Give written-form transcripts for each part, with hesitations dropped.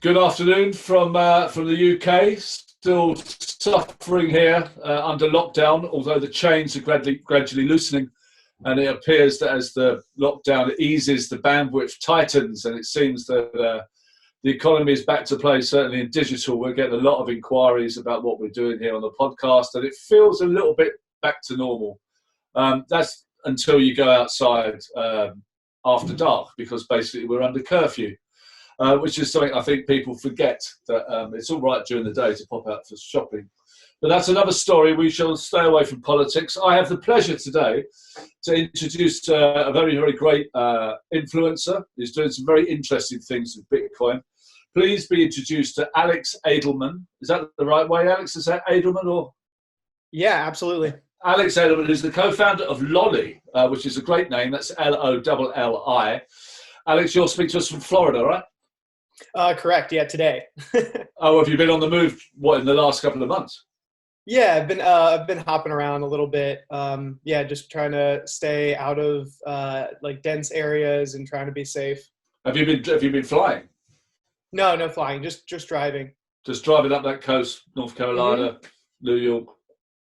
Good afternoon from the UK. Still suffering here under lockdown, although the chains are gradually loosening, and it appears that as the lockdown eases, the bandwidth tightens, and it seems that the economy is back to play. Certainly in digital, we're getting a lot of inquiries about what we're doing here on the podcast, and it feels a little bit back to normal. That's until you go outside after dark, because basically we're under curfew. Which is something I think people forget, that it's all right during the day to pop out for shopping. But that's another story. We shall stay away from politics. I have the pleasure today to introduce a very, very great influencer who's doing some very interesting things with Bitcoin. Please be introduced to Alex Edelman. Is that the right way, Alex? Is that Edelman or? Yeah, absolutely. Alex Edelman is the co-founder of Lolli, which is a great name. That's Lolli. Alex, you'll speak to us from Florida, right? Correct. Yeah, today. Oh, have you been on the move? What, in the last couple of months? Yeah, I've been hopping around a little bit. Yeah, just trying to stay out of like dense areas and trying to be safe. Have you been flying? No flying. Just driving. Just driving up that coast, North Carolina, New York.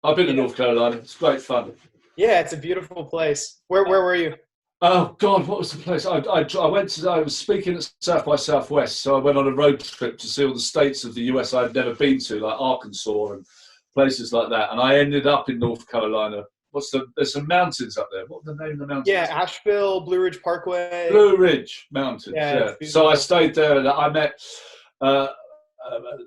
I've been to North Carolina. It's great fun. Yeah, it's a beautiful place. Where were you? Oh God, what was the place? I was speaking at South by Southwest, so I went on a road trip to see all the states of the US I'd never been to, like Arkansas and places like that. And I ended up in North Carolina. There's some mountains up there. What are the name of the mountains? Yeah, Asheville, Blue Ridge Parkway. Blue Ridge Mountains. Yeah. So I stayed there, and I met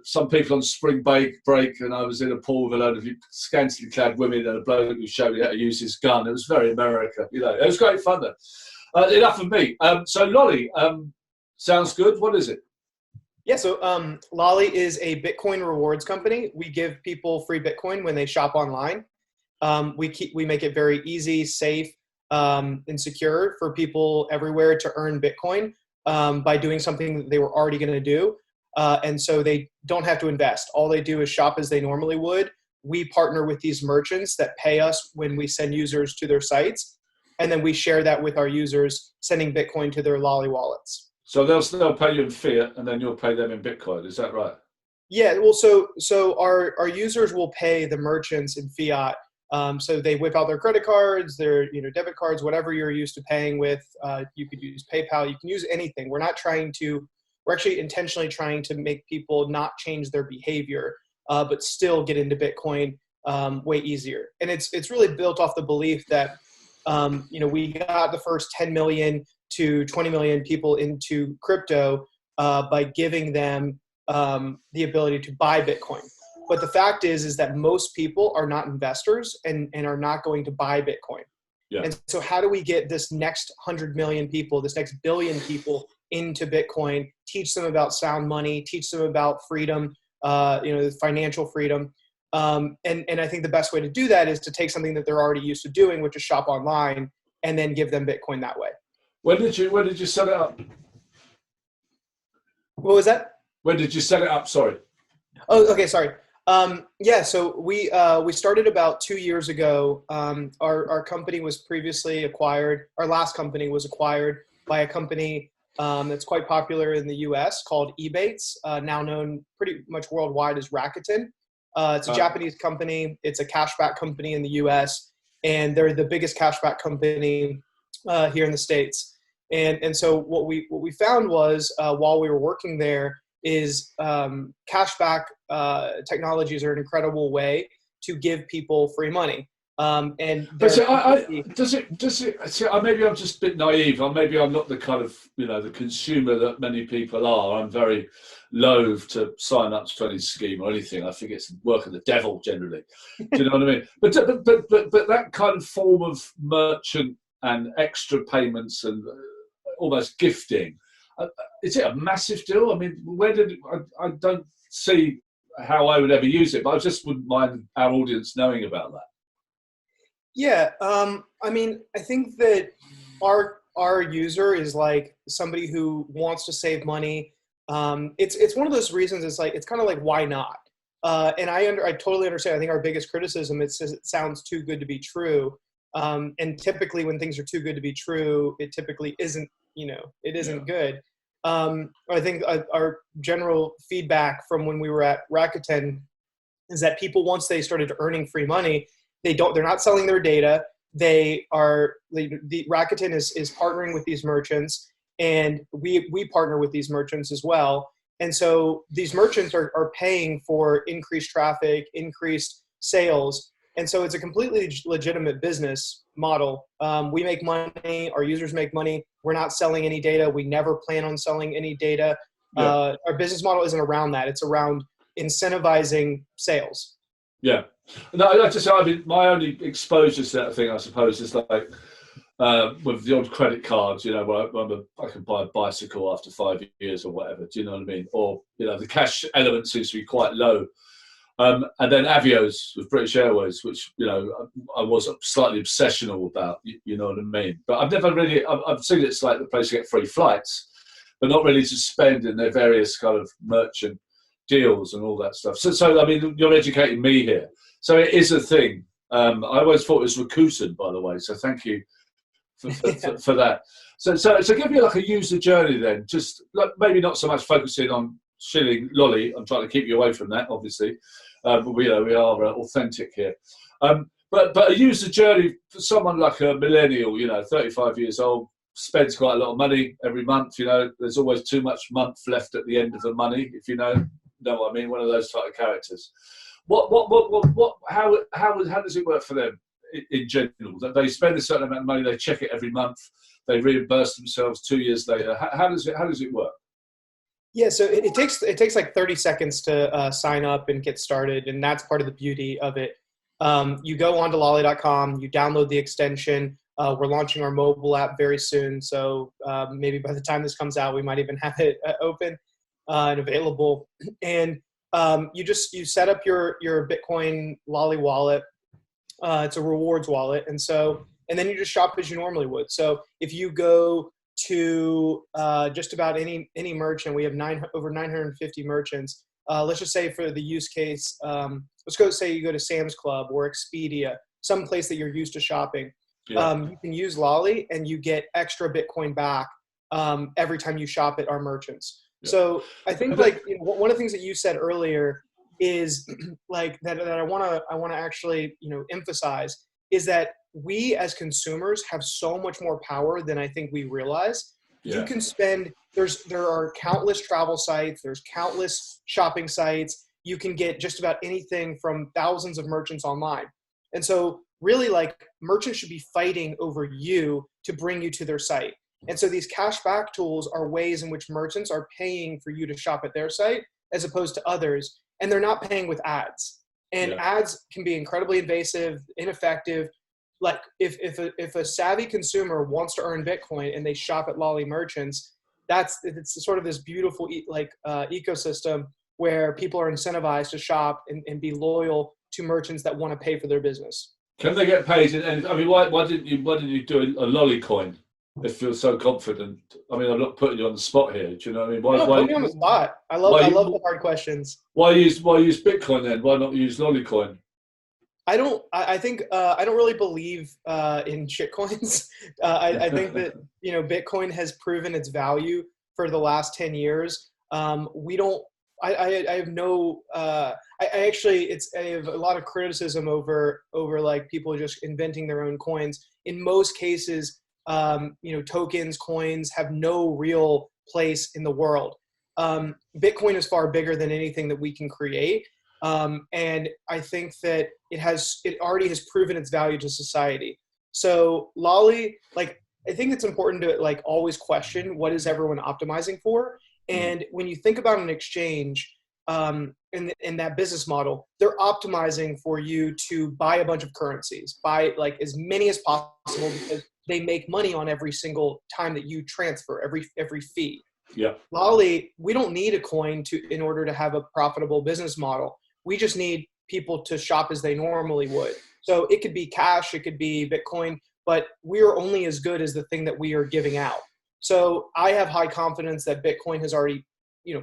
some people on spring break, and I was in a pool with a load of scantily clad women and a bloke who showed me how to use his gun. It was very America, It was great fun though. Enough of me. So Lolli, sounds good. What is it? Yeah, so Lolli is a Bitcoin rewards company. We give people free Bitcoin when they shop online. We make it very easy, safe, and secure for people everywhere to earn Bitcoin by doing something that they were already going to do. And so they don't have to invest. All they do is shop as they normally would. We partner with these merchants that pay us when we send users to their sites. And then we share that with our users, sending Bitcoin to their Lolli wallets. So they'll pay you in fiat, and then you'll pay them in Bitcoin. Is that right? Yeah, well, so our users will pay the merchants in fiat. So they whip out their credit cards, their debit cards, whatever you're used to paying with. You could use PayPal. You can use anything. We're actually intentionally trying to make people not change their behavior, but still get into Bitcoin way easier. And it's really built off the belief that, we got the first 10 million to 20 million people into crypto by giving them the ability to buy Bitcoin. But the fact is that most people are not investors and are not going to buy Bitcoin. Yeah. And so how do we get this next 100 million people, this next billion people into Bitcoin, teach them about sound money, teach them about freedom, financial freedom. And I think the best way to do that is to take something that they're already used to doing, which is shop online, and then give them Bitcoin that way. When did you set it up? What was that? When did you set it up? Sorry. Oh, okay. Sorry. Yeah, so we started about 2 years ago. Our company was previously acquired. Our last company was acquired by a company that's quite popular in the US called Ebates, now known pretty much worldwide as Rakuten. It's a Japanese company. It's a cashback company in the US, and they're the biggest cashback company here in the States. And so what we found was while we were working there is cashback technologies are an incredible way to give people free money. Maybe I'm just a bit naive, or maybe I'm not the kind of the consumer that many people are. I'm very loath to sign up to any scheme or anything. I think it's the work of the devil generally. Do you know what I mean? But that kind of form of merchant and extra payments and almost gifting, is it a massive deal? I mean, I don't see how I would ever use it, but I just wouldn't mind our audience knowing about that. Yeah, I mean, I think that our user is like somebody who wants to save money. It's one of those reasons. It's kind of like, why not? And I totally understand. I think our biggest criticism is it sounds too good to be true. And typically when things are too good to be true, it typically isn't. It isn't good. I think our general feedback from when we were at Rakuten is that people, once they started earning free money, they're not selling their data. The Rakuten is partnering with these merchants, and we partner with these merchants as well. And so these merchants are paying for increased traffic, increased sales. And so it's a completely legitimate business model. We make money, our users make money. We're not selling any data. We never plan on selling any data. Yeah. Our business model isn't around that. It's around incentivizing sales. Yeah. No, I mean, my only exposure to that thing, I suppose, is like with the odd credit cards, you know, where I can buy a bicycle after 5 years or whatever. Do you know what I mean? Or, you know, the cash element seems to be quite low. And then Avios with British Airways, which, you know, I was slightly obsessional about, you know what I mean? But I've never really, I've seen it's like the place to get free flights, but not really to spend in their various kind of merchant deals and all that stuff. So I mean, you're educating me here. So it is a thing. I always thought it was Rakuten, by the way. So thank you for that. So give me like a user journey then. Just like maybe not so much focusing on shilling lolly. I'm trying to keep you away from that, obviously. But we are authentic here. But a user journey for someone like a millennial, you know, 35 years old, spends quite a lot of money every month. You know, there's always too much month left at the end of the money, if you know what I mean. One of those type of characters. How does it work for them in general? That they spend a certain amount of money, they check it every month, they reimburse themselves 2 years later. How does it work? Yeah, so it takes like 30 seconds to sign up and get started, and that's part of the beauty of it. You go onto lolly.com, you download the extension. We're launching our mobile app very soon, so maybe by the time this comes out, we might even have it open and available. And you set up your Bitcoin Lolly wallet. It's a rewards wallet, and then you just shop as you normally would. So if you go to just about any merchant, we have over 950 merchants. Let's just say for the use case, say you go to Sam's Club or Expedia, some place that you're used to shopping. Yeah. You can use Lolly and you get extra Bitcoin back every time you shop at our merchants. Yeah. So I think one of the things that you said earlier is like that I want to actually emphasize is that we as consumers have so much more power than I think we realize. Yeah. You can spend, there are countless travel sites, there's countless shopping sites. You can get just about anything from thousands of merchants online. And so really merchants should be fighting over you to bring you to their site. And so these cashback tools are ways in which merchants are paying for you to shop at their site as opposed to others. And they're not paying with ads. And ads can be incredibly invasive, ineffective. Like if a savvy consumer wants to earn Bitcoin and they shop at Lolly merchants, it's sort of this beautiful ecosystem where people are incentivized to shop and be loyal to merchants that want to pay for their business. Can they get paid? And I mean, why didn't you do a Lolly coin? If you're so confident. I mean, I'm not putting you on the spot here. Do you know what I mean? Why put me on the spot? I love the hard questions. Why use Bitcoin then? Why not use Lollycoin? I think I don't really believe in shitcoins. I think that Bitcoin has proven its value for the last 10 years. I have a lot of criticism over like people just inventing their own coins. In most cases, tokens, coins have no real place in the world. Bitcoin is far bigger than anything that we can create. And I think that it already has proven its value to society. So Lolly, I think it's important to always question what is everyone optimizing for. And when you think about an exchange, in that business model, they're optimizing for you to buy a bunch of currencies, buy as many as possible because they make money on every single time that you transfer, every fee. Yeah. Lolly, we don't need a coin in order to have a profitable business model. We just need people to shop as they normally would. So it could be cash, it could be Bitcoin, but we are only as good as the thing that we are giving out. So I have high confidence that Bitcoin has already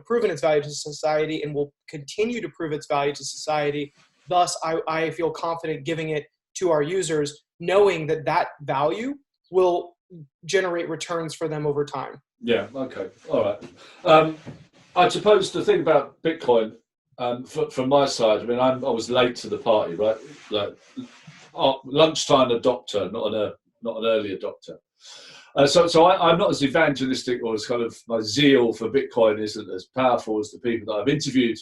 proven its value to society and will continue to prove its value to society. Thus, I feel confident giving it to our users, knowing that value will generate returns for them over time. Yeah. Okay. All right. I suppose the thing about Bitcoin, from my side, I mean, I was late to the party, right? Like lunchtime adopter, not an early adopter. So I'm not as evangelistic or as kind of my zeal for Bitcoin isn't as powerful as the people that I've interviewed.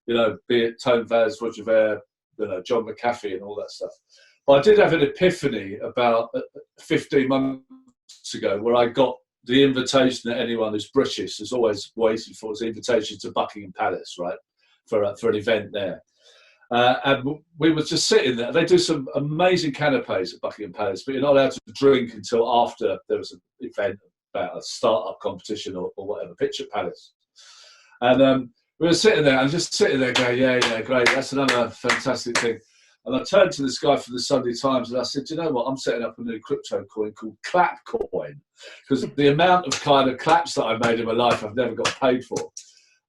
You know, be it Tone Vaz, Roger Ver, John McAfee, and all that stuff. But I did have an epiphany about 15 months ago, where I got the invitation that anyone who's British is always waiting for, is the invitation to Buckingham Palace, right, for an event there. And we were just sitting there. They do some amazing canapes at Buckingham Palace, but you're not allowed to drink until after there was an event about a start-up competition or whatever, Picture Palace. And we were sitting there, and just sitting there going, yeah, great, that's another fantastic thing. And I turned to this guy from the Sunday Times and I said, you know what, I'm setting up a new crypto coin called Clap Coin, because the amount of kind of claps that I made in my life, I've never got paid for.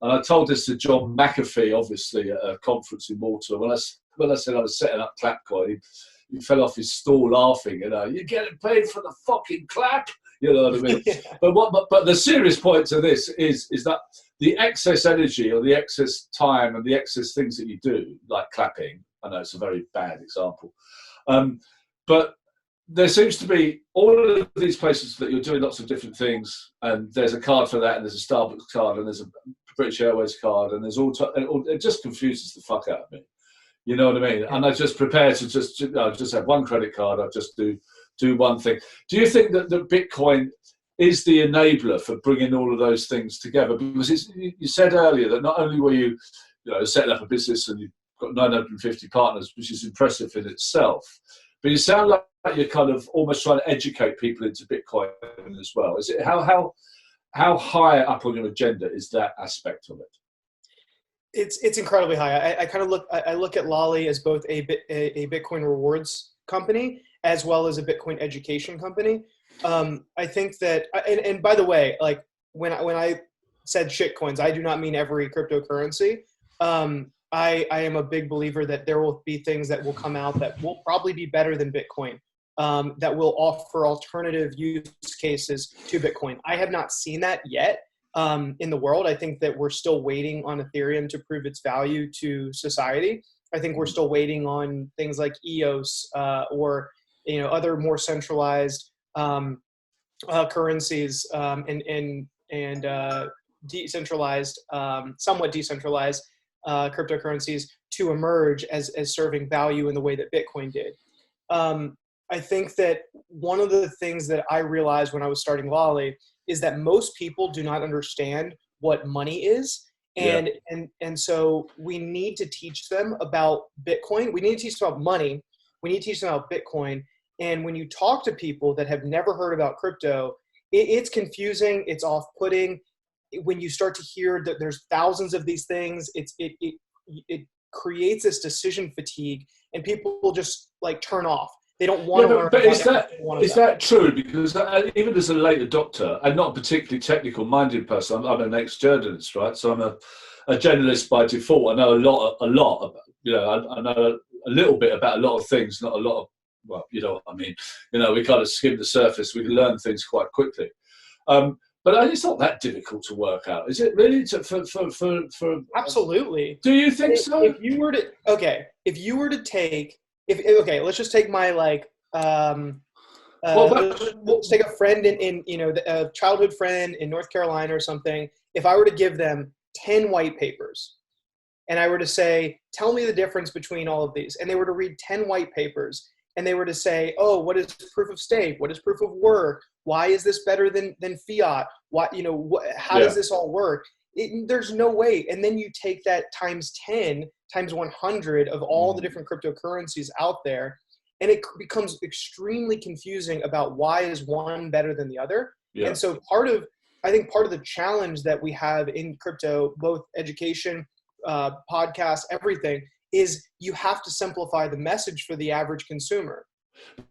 And I told this to John McAfee, obviously, at a conference in Malta. When I said I was setting up Clap Coin, he fell off his stool laughing, you're getting paid for the fucking clap, you know what I mean? Yeah. But the serious point to this is that the excess energy or the excess time and the excess things that you do, like clapping, I know it's a very bad example, but there seems to be all of these places that you're doing lots of different things, and there's a card for that, and there's a Starbucks card, and there's a British Airways card, and there's it just confuses the fuck out of me. You know what I mean? Yeah. And I just prepare to just have one credit card. I just do one thing. Do you think that Bitcoin is the enabler for bringing all of those things together? Because you said earlier that not only were you setting up a business and you've got 950 partners, which is impressive in itself, but you sound like you're kind of almost trying to educate people into Bitcoin as well. Is it how high up on your agenda is that aspect of it? It's incredibly high. I look at Lolly as both a Bitcoin rewards company as well as a Bitcoin education company. I think that, and by the way, like when I said shitcoins, I do not mean every cryptocurrency. I am a big believer that there will be things that will come out that will probably be better than Bitcoin, that will offer alternative use cases to Bitcoin. I have not seen that yet in the world. I think that we're still waiting on Ethereum to prove its value to society. I think we're still waiting on things like EOS or other more centralized currencies and decentralized, somewhat decentralized cryptocurrencies to emerge as serving value in the way that Bitcoin did. I think that one of the things that I realized when I was starting Lolly is that most people do not understand what money is. And so we need to teach them about Bitcoin. We need to teach them about money. We need to teach them about Bitcoin. And when you talk to people that have never heard about crypto, it's confusing. It's off-putting. When you start to hear that there's thousands of these things, it creates this decision fatigue, and people will just like turn off. They don't want to learn. But is that true? Because even as a late adopter, and not a particularly technical-minded person, I'm an ex-journalist, right? So I'm a journalist by default. I know a lot. I know a little bit about a lot of things, not a lot of. Well, you know what I mean. We kind of skim the surface. We can learn things quite quickly. But it's not that difficult to work out, is it? Really? For Absolutely. Do you think so? If you were to take. Let's just take my let's take a friend in a childhood friend in North Carolina or something. If I were to give them 10 white papers, and I were to say, tell me the difference between all of these, and they were to read 10 white papers, and they were to say, oh, what is proof of stake? What is proof of work? Why is this better than fiat? How does this all work? There's no way. And then you take that times 10, times 100 of all the different cryptocurrencies out there, and it becomes extremely confusing about why is one better than the other. Yeah. And so I think part of the challenge that we have in crypto, both education, podcasts, everything, is you have to simplify the message for the average consumer.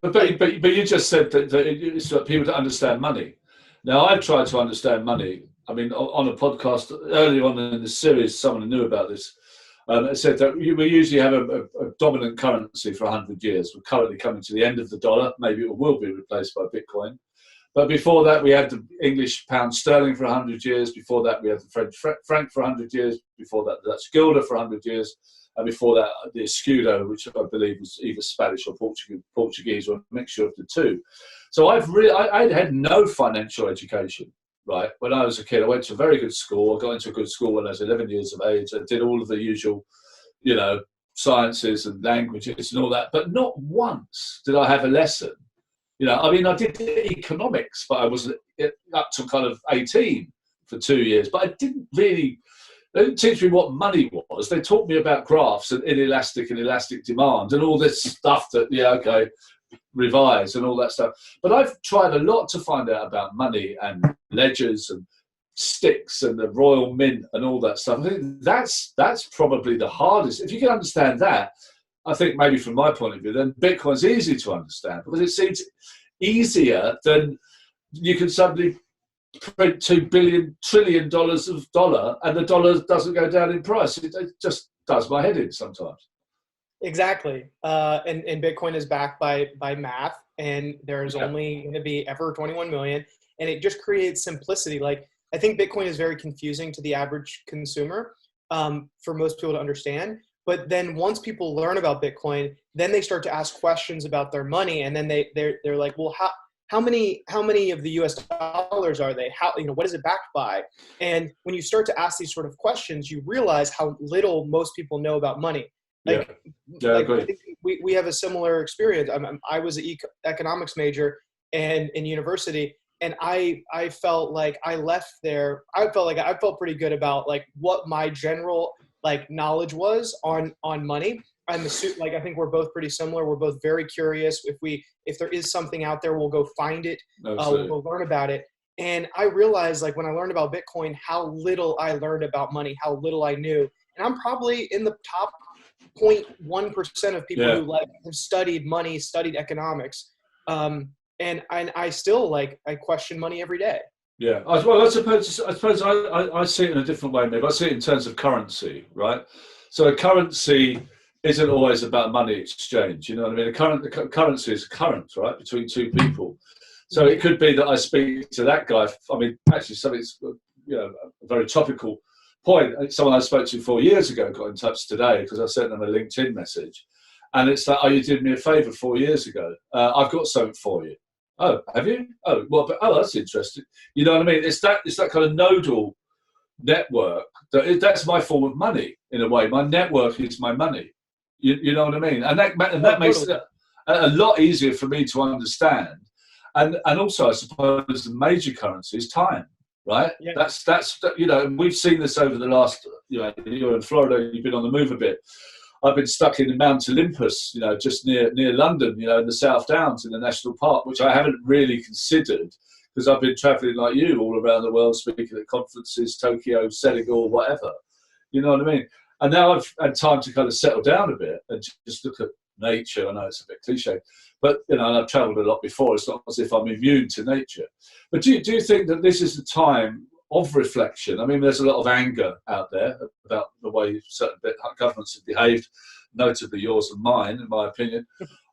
But you just said that it's for people to understand money. Now, I've tried to understand money. I mean, on a podcast early on in the series, someone who knew about this said that we usually have a dominant currency for 100 years. We're currently coming to the end of the dollar. Maybe it will be replaced by Bitcoin. But before that, we had the English pound sterling for 100 years. Before that, we had the French franc for 100 years. Before that, the Dutch guilder for 100 years. And before that, the escudo, which I believe was either Spanish or Portuguese or a mixture of the two. So I had no financial education, right? When I was a kid, I went to a very good school. I got into a good school when I was 11 years of age. I did all of the usual, sciences and languages and all that. But not once did I have a lesson. I did economics, but I was up to kind of 18 for 2 years. But I didn't really. They didn't teach me what money was. They taught me about graphs and inelastic and elastic demand and all this stuff that, revise and all that stuff. But I've tried a lot to find out about money and ledgers and sticks and the Royal Mint and all that stuff. I think that's probably the hardest. If you can understand that, I think maybe from my point of view, then Bitcoin's easy to understand because it seems easier than you can suddenly print $2 trillion of dollar and the dollar doesn't go down in price. It just does my head in sometimes. Exactly. And Bitcoin is backed by math, and there's only going to be ever 21 million, and it just creates simplicity. Like, I think Bitcoin is very confusing to the average consumer for most people to understand. But then once people learn about Bitcoin, then they start to ask questions about their money, and then they're like, well, how many of the U.S. dollars are they? What is it backed by? And when you start to ask these sort of questions, you realize how little most people know about money. I think we have a similar experience. I was an economics major and in university, and I felt like I left there. I felt pretty good about like what my general knowledge was on money. I think we're both pretty similar. We're both very curious. If there is something out there, we'll go find it. We'll go learn about it. And I realized when I learned about Bitcoin, how little I learned about money, how little I knew. And I'm probably in the top 0.1% of people who have studied money, studied economics. And I still I question money every day. Yeah, well, I suppose I see it in a different way, maybe. I see it in terms of currency, right? So a currency isn't always about money exchange. You know what I mean? A currency is a current, right, between two people. So it could be that I speak to that guy. I mean, actually, something's a very topical point. Someone I spoke to 4 years ago got in touch today because I sent them a LinkedIn message, and it's like, "Oh, you did me a favour 4 years ago. I've got something for you." Oh, have you? Oh, well, that's interesting. You know what I mean? It's that kind of nodal network. That's my form of money in a way. My network is my money. You know what I mean? And that makes it a lot easier for me to understand. And also, I suppose the major currency is time, right? Yeah. That's we've seen this over the last. You're in Florida. You've been on the move a bit. I've been stuck in Mount Olympus, just near London, in the South Downs in the national park, which I haven't really considered because I've been travelling like you all around the world, speaking at conferences, Tokyo, Senegal, whatever. You know what I mean? And now I've had time to kind of settle down a bit and just look at nature. I know it's a bit cliche, but and I've travelled a lot before. It's not as if I'm immune to nature. But do you think that this is the time of reflection? I mean, there's a lot of anger out there about the way certain governments have behaved, notably yours and mine, in my opinion.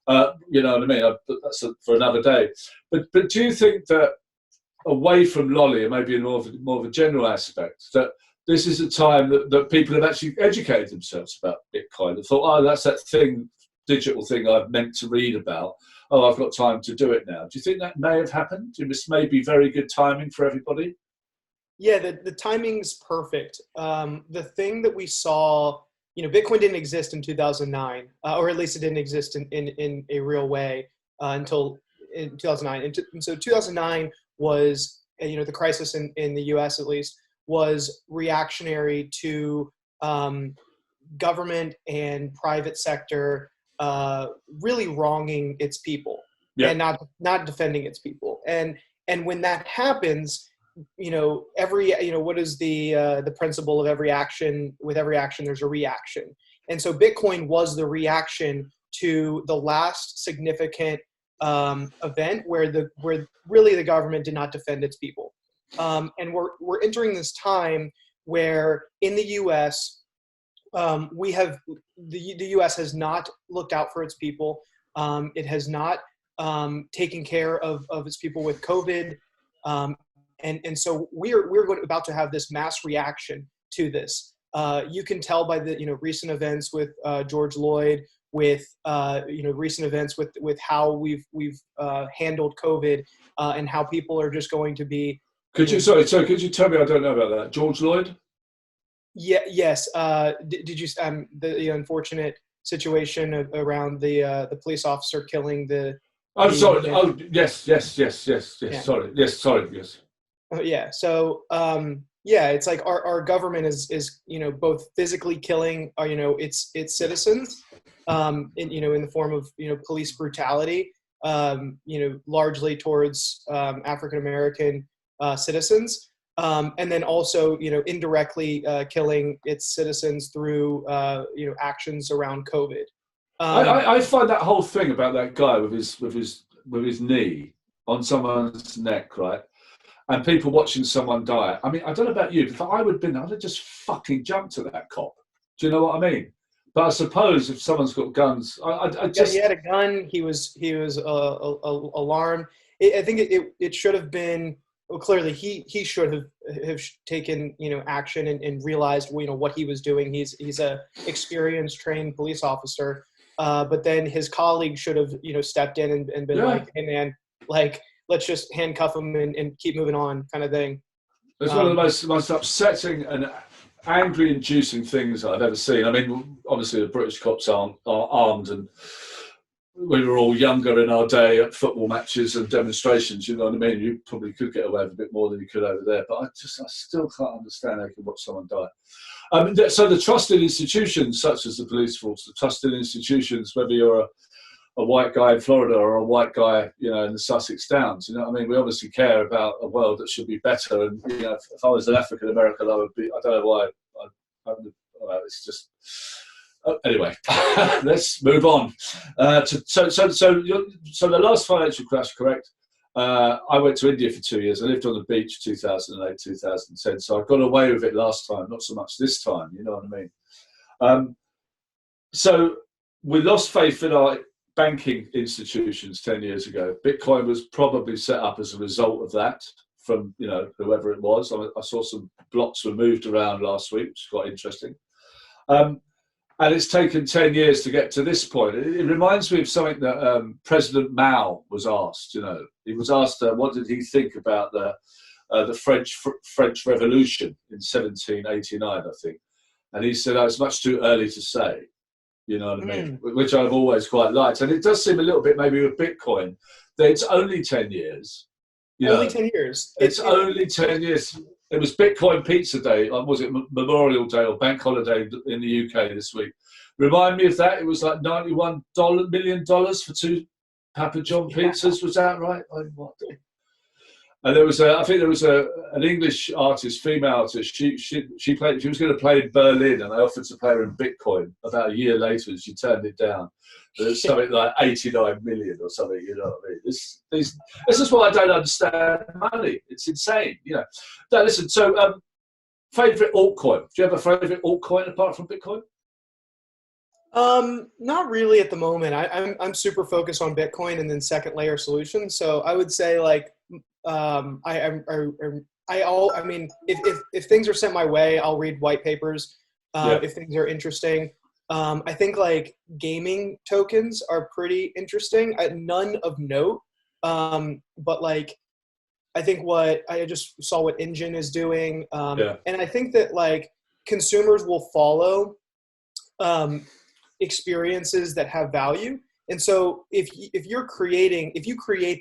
You know what I mean? That's for another day. But do you think that away from Lolly, and maybe in more of a general aspect, that this is a time that people have actually educated themselves about Bitcoin and thought, oh, that's that digital thing I've meant to read about. Oh, I've got time to do it now. Do you think that may have happened? This may be very good timing for everybody? Yeah, the timing's perfect. The thing that we saw, Bitcoin didn't exist in 2009, or at least it didn't exist in a real way until in 2009. And so 2009 was, the crisis in the US at least, was reactionary to government and private sector really wronging its people and not defending its people. And when that happens, what is the principle of every action? With every action, there's a reaction. And so Bitcoin was the reaction to the last significant event where really the government did not defend its people. And we're entering this time where in the U.S. We have the U.S. has not looked out for its people. It has not taking care of its people with COVID. And so we're about to have this mass reaction to this. You can tell by the recent events with George Floyd, with recent events with how we've handled COVID, and how people are just going to be. Could you tell me? I don't know about that. George Floyd. Yeah. Yes. Did you the unfortunate situation around the police officer killing the? I'm sorry. Oh, yes. Yeah. Sorry. Yes. Yeah. So, yeah, it's like our government is both physically killing its citizens, in the form of police brutality, largely towards African American citizens, and then also indirectly killing its citizens through actions around COVID. I find that whole thing about that guy with his knee on someone's neck, right? And people watching someone die. I mean, I don't know about you, but if I would have been, I'd have just fucking jumped at that cop. Do you know what I mean? But I suppose if someone's got guns, I just... He had a gun. He was alarmed. I think it should have been. Well, clearly he should have taken action and realized what he was doing. He's a experienced, trained police officer. But then his colleague should have stepped in and been like, hey man, like, let's just handcuff him and keep moving on, kind of thing. It's one of the most upsetting and angry-inducing things I've ever seen. I mean, obviously the British cops are armed, and we were all younger in our day at football matches and demonstrations. You know what I mean? You probably could get away with a bit more than you could over there, but I still can't understand how you can watch someone die. So the trust in institutions such as the police force, the trust in institutions, whether you're a white guy in Florida or a white guy, in the Sussex Downs. You know what I mean? We obviously care about a world that should be better. And, if I was an African American, I would be, I don't know why. It's just, anyway, let's move on. So the last financial crash, correct? I went to India for 2 years. I lived on the beach 2008, 2010. So I got away with it last time, not so much this time. You know what I mean? So we lost faith in our banking institutions 10 years ago. Bitcoin was probably set up as a result of that from, whoever it was. I saw some blocks were moved around last week, which is quite interesting. And it's taken 10 years to get to this point. It reminds me of something that President Mao was asked, He was asked, what did he think about the French Revolution in 1789, I think. And he said, it's much too early to say. You know what I mean? Which I've always quite liked. And it does seem a little bit maybe with Bitcoin that it's only 10 years. Only 10 years. It's only 10 years. It was Bitcoin Pizza Day, or was it Memorial Day or Bank Holiday in the UK this week? Remind me of that. It was like $91 million for 2 Papa John pizzas. Was that right? What? And there was I think there was an English artist, female artist. She was going to play in Berlin, and they offered to play her in Bitcoin. About a year later, and she turned it down. There's something like 89 million or something. You know what I mean? This is what I don't understand. Money, it's insane. Now listen. So, favorite altcoin? Do you have a favorite altcoin apart from Bitcoin? Not really at the moment. I'm super focused on Bitcoin and then second layer solutions. So I would say like. If things are sent my way, I'll read white papers. If things are interesting, I think like gaming tokens are pretty interesting. None of note, but like I think what I just saw what Engine is doing, and I think that like consumers will follow experiences that have value. And so if you create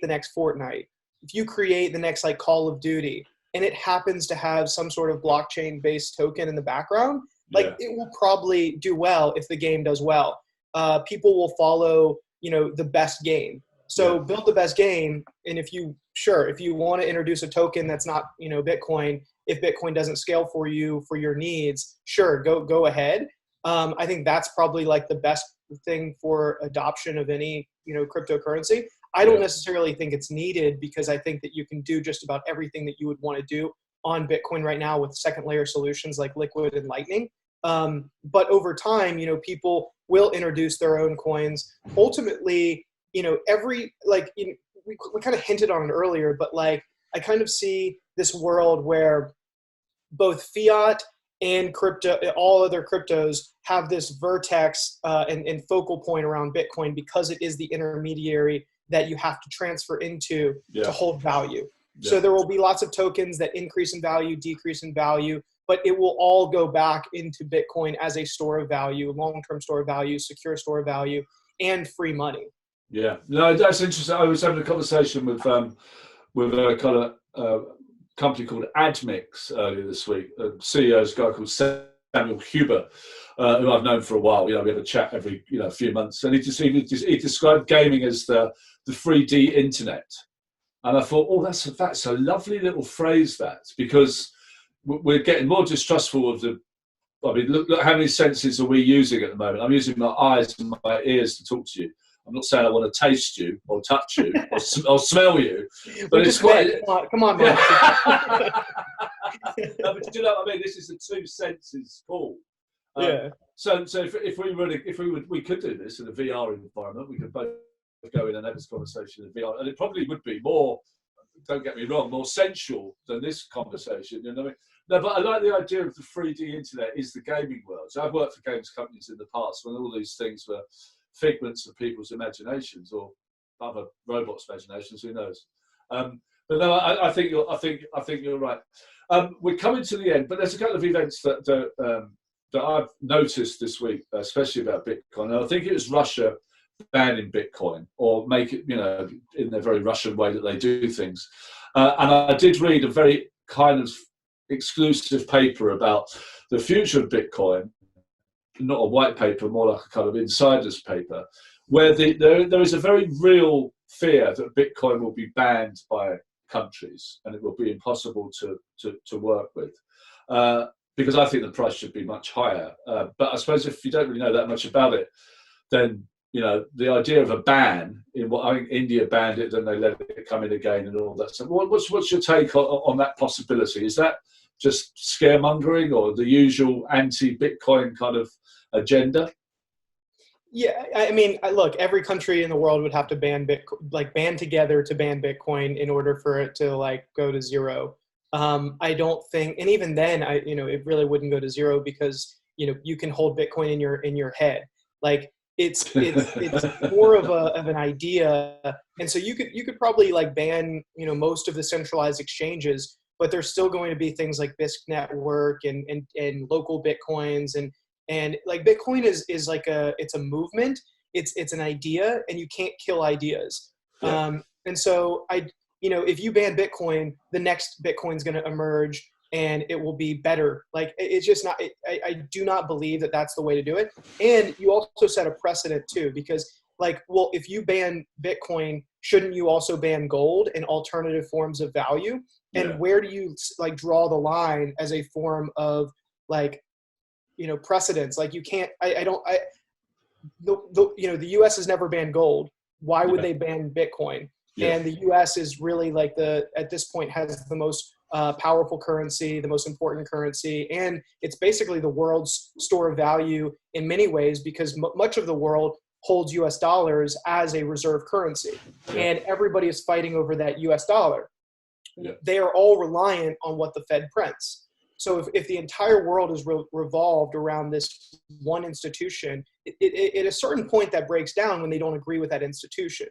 the next Fortnite, if you create the next like Call of Duty, and it happens to have some sort of blockchain based token in the background, like it will probably do well if the game does well. People will follow, the best game. So build the best game. And if you want to introduce a token that's not, Bitcoin, if Bitcoin doesn't scale for you for your needs, sure, go ahead. I think that's probably like the best thing for adoption of any, cryptocurrency. I don't necessarily think it's needed because I think that you can do just about everything that you would want to do on Bitcoin right now with second layer solutions like Liquid and Lightning. But over time, people will introduce their own coins. Ultimately, every, like, we kind of hinted on it earlier, but like, I kind of see this world where both fiat and crypto, all other cryptos have this vertex and focal point around Bitcoin because it is the intermediary that you have to transfer into to hold value. Yeah. So there will be lots of tokens that increase in value, decrease in value, but it will all go back into Bitcoin as a store of value, long-term store of value, secure store of value, and free money. Yeah, no, that's interesting. I was having a conversation with a kind of company called Admix earlier this week. The CEO is a guy called Samuel Huber, who I've known for a while. We have a chat every few months, and he described gaming as the 3D internet. And I thought, oh, that's a lovely little phrase, that, because we're getting more distrustful of look how many senses are we using at the moment. I'm using my eyes and my ears to talk to you. I'm not saying I want to taste you or touch you or smell you, but it's quite. Come on, man. No, but you know what I mean? This is a two senses call. Yeah. So if we could do this in a VR environment, we could both go in and have this conversation in VR, and it probably would be more. Don't get me wrong, more sensual than this conversation. You know what I mean? No, but I like the idea of the 3D internet is the gaming world. So I've worked for games companies in the past when all these things were figments of people's imaginations or other robots' imaginations. Who knows? But no, I think you're right. We're coming to the end, but there's a couple of events that I've noticed this week, especially about Bitcoin. And I think it was Russia banning Bitcoin, or make it, in their very Russian way that they do things. And I did read a very kind of exclusive paper about the future of Bitcoin, not a white paper, more like a kind of insider's paper, where there is a very real fear that Bitcoin will be banned by countries and it will be impossible to work with. Because I think the price should be much higher. But I suppose if you don't really know that much about it, then the idea of a ban, I think India banned it, then they let it come in again and all that stuff. What's your take on that possibility? Is that just scaremongering or the usual anti-Bitcoin kind of agenda? Yeah, I mean, look, every country in the world would have to ban Bitcoin, band together to ban Bitcoin in order for it to go to zero. I don't think, and even then, it really wouldn't go to zero because you can hold Bitcoin in your head. It's more of an idea, and so you could probably ban most of the centralized exchanges, but there's still going to be things like Bisq network and local Bitcoins and Bitcoin is it's a movement, it's an idea, and you can't kill ideas. Yeah. And so if you ban Bitcoin, the next Bitcoin's going to emerge and it will be better. It's just not, I do not believe that that's the way to do it. And you also set a precedent too, because if you ban Bitcoin, shouldn't you also ban gold and alternative forms of value? And where do you draw the line as a form of precedence? You can't, the US has never banned gold. Why would they ban Bitcoin? Yeah. And the US is really at this point has the most powerful currency, the most important currency, and it's basically the world's store of value in many ways because much of the world holds US dollars as a reserve currency, and everybody is fighting over that US dollar. Yeah. They are all reliant on what the Fed prints. So if the entire world is revolved around this one institution, at a certain point that breaks down when they don't agree with that institution.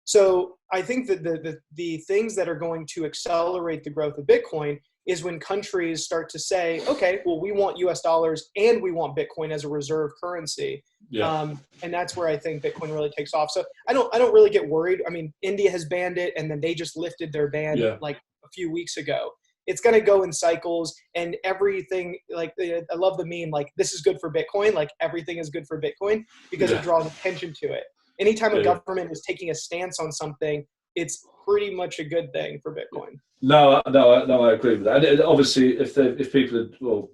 So I think that the things that are going to accelerate the growth of Bitcoin is when countries start to say, okay, well, we want US dollars and we want Bitcoin as a reserve currency. Yeah. And that's where I think Bitcoin really takes off. So I don't really get worried. I mean, India has banned it and then they just lifted their ban a few weeks ago. It's going to go in cycles, and everything, I love the meme, this is good for Bitcoin, everything is good for Bitcoin because it draws attention to it. Anytime a government is taking a stance on something, it's pretty much a good thing for Bitcoin. No, I agree with that. And obviously, if people,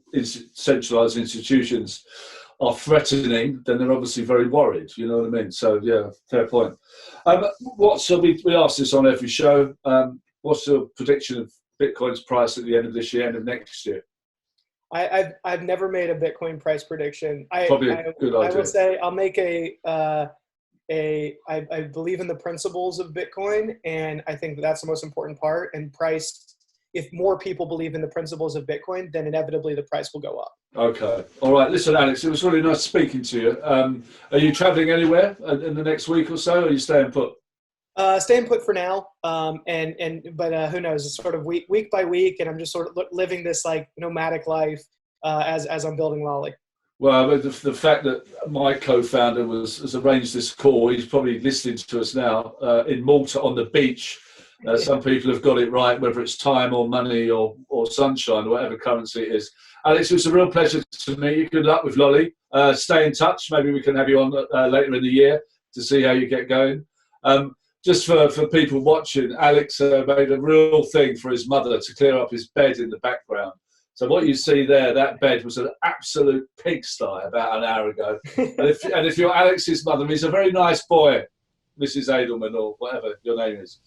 centralized institutions are threatening, then they're obviously very worried. You know what I mean? So yeah, fair point. We ask this on every show. What's your prediction of Bitcoin's price at the end of this year, end of next year? I've never made a Bitcoin price prediction. Probably a good idea. I will say I'll make I believe in the principles of Bitcoin, and I think that's the most important part. And price, if more people believe in the principles of Bitcoin, then inevitably the price will go up. Okay. All right. Listen, Alex, it was really nice speaking to you. Are you traveling anywhere in the next week or so, or are you staying put? Staying put for now, but who knows? It's sort of week by week, and I'm just sort of living this like nomadic life as I'm building Lolly. Well, the fact that my co-founder has arranged this call, he's probably listening to us now in Malta on the beach. Some people have got it right, whether it's time or money or sunshine or whatever currency it is. Alex, it was a real pleasure to meet you. Good luck with Lolly. Stay in touch. Maybe we can have you on later in the year to see how you get going. Just for people watching, Alex made a real thing for his mother to clear up his bed in the background. So what you see there, that bed was an absolute pigsty about an hour ago. and if you're Alex's mother, he's a very nice boy, Mrs. Edelman or whatever your name is.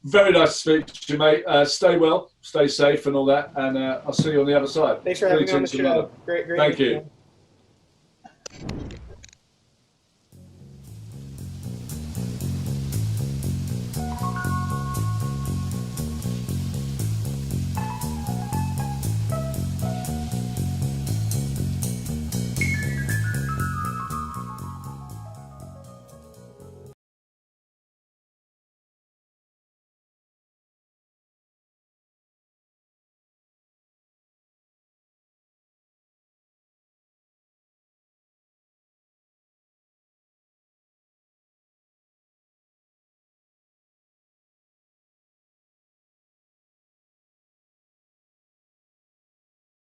Very nice to speak to you, mate. Stay well, stay safe and all that. And I'll see you on the other side. Thanks for having me on the show. Great. Thank you.